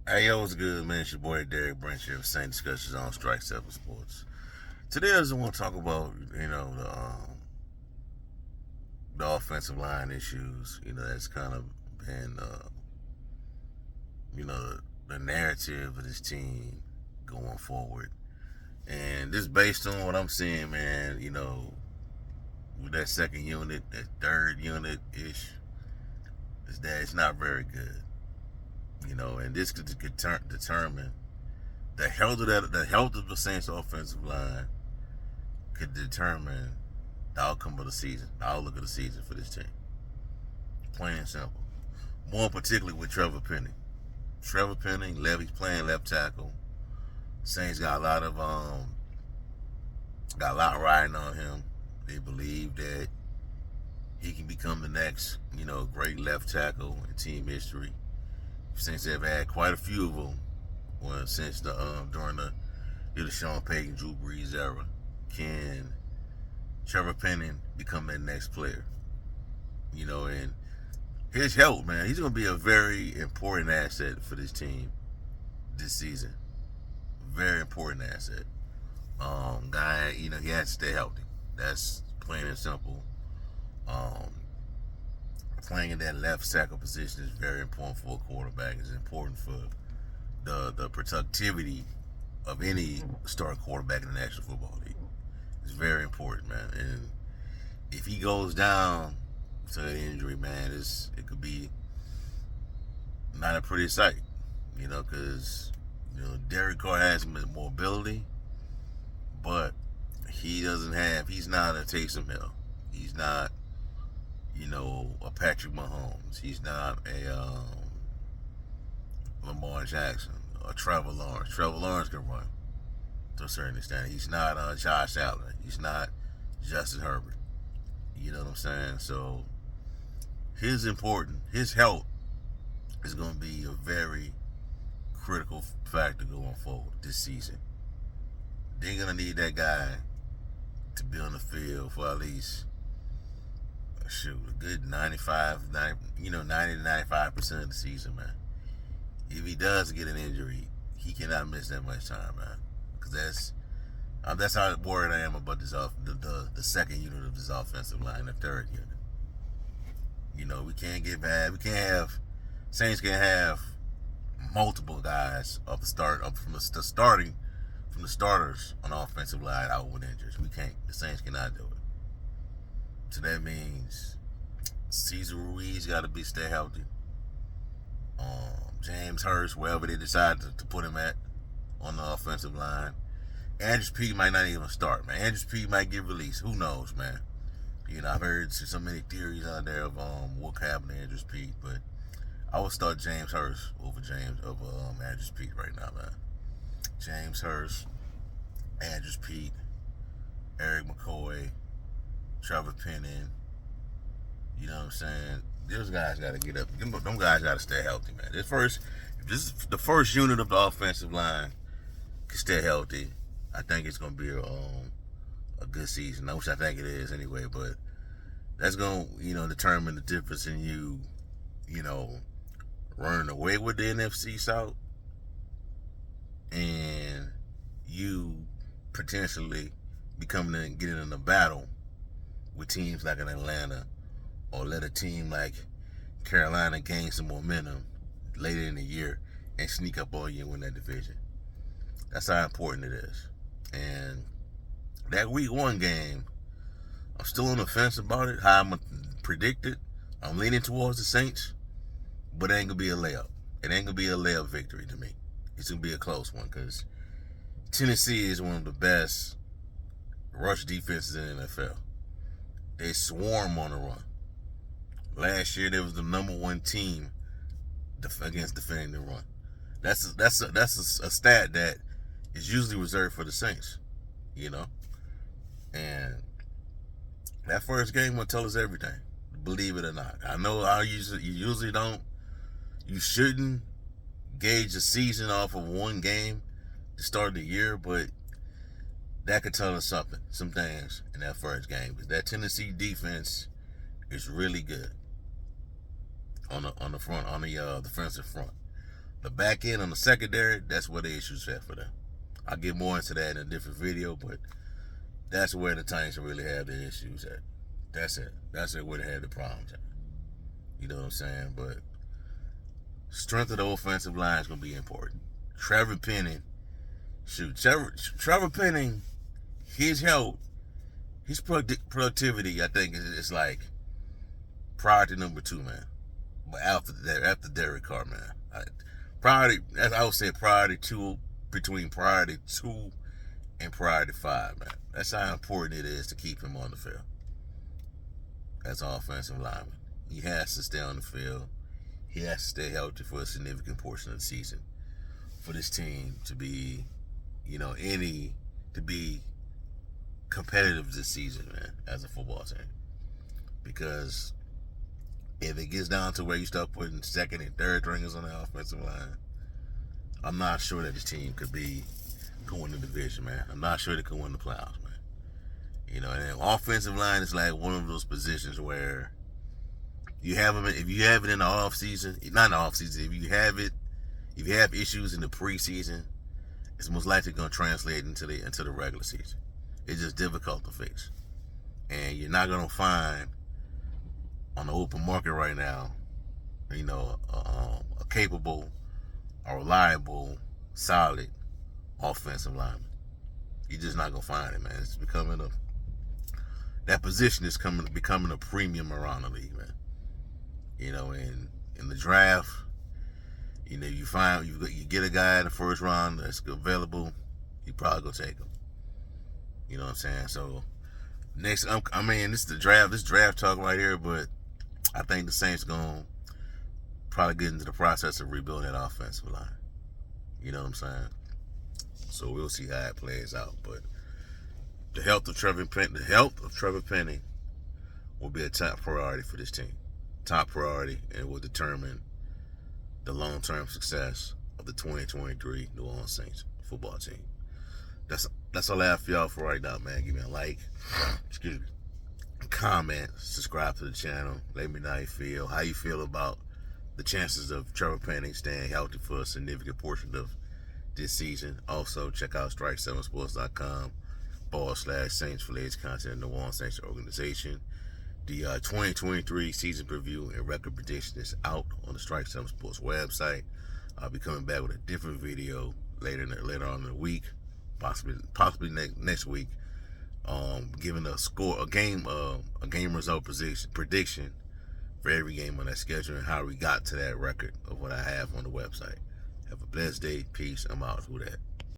Hey, yo, what's good, man? It's your boy Derek Branch here with Same Discussions on Strike 7 Sports. Today, I just want to talk about, the offensive line issues, that's kind of been, you know, the narrative of this team going forward. And this based on what I'm seeing, man, with that second unit, that third unit ish, is that it's not very good. And this could determine the health of the Saints offensive line could determine the outcome of the season, the outlook of the season for this team. Plain and simple. More particularly with Trevor Penning. Trevor Penning, he's playing left tackle. Saints got a lot riding on him. They believe that he can become the next, great left tackle in team history. Saints have had quite a few of them since during the Sean Payton, Drew Brees era. Can Trevor Penning become that next player? And his help, man, he's going to be a very important asset for this team this season. Very important asset. Guy, he has to stay healthy. That's plain and simple. Playing in that left tackle position is very important for a quarterback. It's important for the productivity of any starting quarterback in the National Football League. It's very important, man. And if he goes down to an injury, man, it could be not a pretty sight, because Derek Carr has mobility, but he's not a Taysom Hill. He's not, a Patrick Mahomes. He's not a Lamar Jackson or Trevor Lawrence. Trevor Lawrence can run to a certain extent. He's not Josh Allen. He's not Justin Herbert. You know what I'm saying? So his health is going to be a very critical factor going forward this season. They're going to need that guy to be on the field for at least a good 90 to 95% of the season, man. If he does get an injury, he cannot miss that much time, man. Because that's how worried I am about this the second unit of this offensive line, the third unit. We can't get bad. We can't have Saints can't have multiple guys from the starters on the offensive line out with injuries. We can't. The Saints cannot do it. So that means Cesar Ruiz got to stay healthy. James Hurst, wherever they decide to put him at on the offensive line. Andrews Pete might not even start, man. Andrews Pete might get released. Who knows, man? I've heard so many theories out there of what happened to Andrews Pete, but I would start James Hurst over Andrews Pete right now, man. James Hurst, Andrews Pete, Eric McCoy, Trevor Penning. You know what I'm saying? Those guys got to get up. Them guys got to stay healthy, man. The first unit of the offensive line can stay healthy, I think it's going to be a good season. Which I think it is anyway, but that's going to, determine the difference in you running away with the NFC South and you potentially getting in a battle with teams like an Atlanta, or let a team like Carolina gain some momentum later in the year and sneak up on you and win that division. That's how important it is. And that week 1 game, I'm still on the fence about it, how I'm going to predict it. I'm leaning towards the Saints, but it ain't going to be a layup. It ain't going to be a layup victory to me. It's going to be a close one because Tennessee is one of the best rush defenses in the NFL. They swarm on the run. Last year, they was the number 1 team against defending the run. That's a stat that is usually reserved for the Saints, And that first game will tell us everything, believe it or not. I know you usually don't. You shouldn't gauge a season off of 1 game to start the year, but that could tell us some things in that first game. Because that Tennessee defense is really good on the front, on the defensive front. The back end on the secondary, that's where the issues at for them. I'll get more into that in a different video, but that's where the Titans really have the issues at. That's it. That's where they have the problems at. You know what I'm saying? But strength of the offensive line is going to be important. Trevor Penning, Trevor Penning, his health, his productivity, I think, is like priority number 2, man. But after Derek Carr, man. I would say priority 2, between priority 2 and priority 5, man. That's how important it is to keep him on the field as an offensive lineman. He has to stay on the field. He has to stay healthy for a significant portion of the season for this team to be, to be competitive this season, man, as a football team. Because if it gets down to where you start putting second and third stringers on the offensive line, I'm not sure that this team could win the division, man. I'm not sure they could win the playoffs, man. And offensive line is like one of those positions where you have them. If you have it in the off season, not in the off season. If you have issues in the preseason, it's most likely going to translate into the regular season. It's just difficult to fix, and you're not going to find on the open market right now, a capable, a reliable, solid offensive lineman. You're just not gonna find it, man. It's that position is becoming a premium around the league, man. In the draft, you get a guy in the first round that's available, you probably go take him. You know what I'm saying? So next, this is the draft. This draft talk right here, but I think the Saints gonna probably get into the process of rebuilding that offensive line. You know what I'm saying? So we'll see how it plays out. But the health of Trevor Penning will be a top priority for this team. Top priority, and will determine the long-term success of the 2023 New Orleans Saints football team. That's all I have for y'all for right now, man. Give me a like, comment, subscribe to the channel. Let me know how you feel about the chances of Trevor Penning staying healthy for a significant portion of this season. Also, check out strike7sports.com/Saints for latest content in the New Orleans Saints organization. The 2023 season preview and record prediction is out on the Strike 7 Sports website. I'll be coming back with a different video later on in the week, possibly next week, giving a game result prediction for every game on that schedule and how we got to that record of what I have on the website. Have a blessed day. Peace. I'm out. Who that?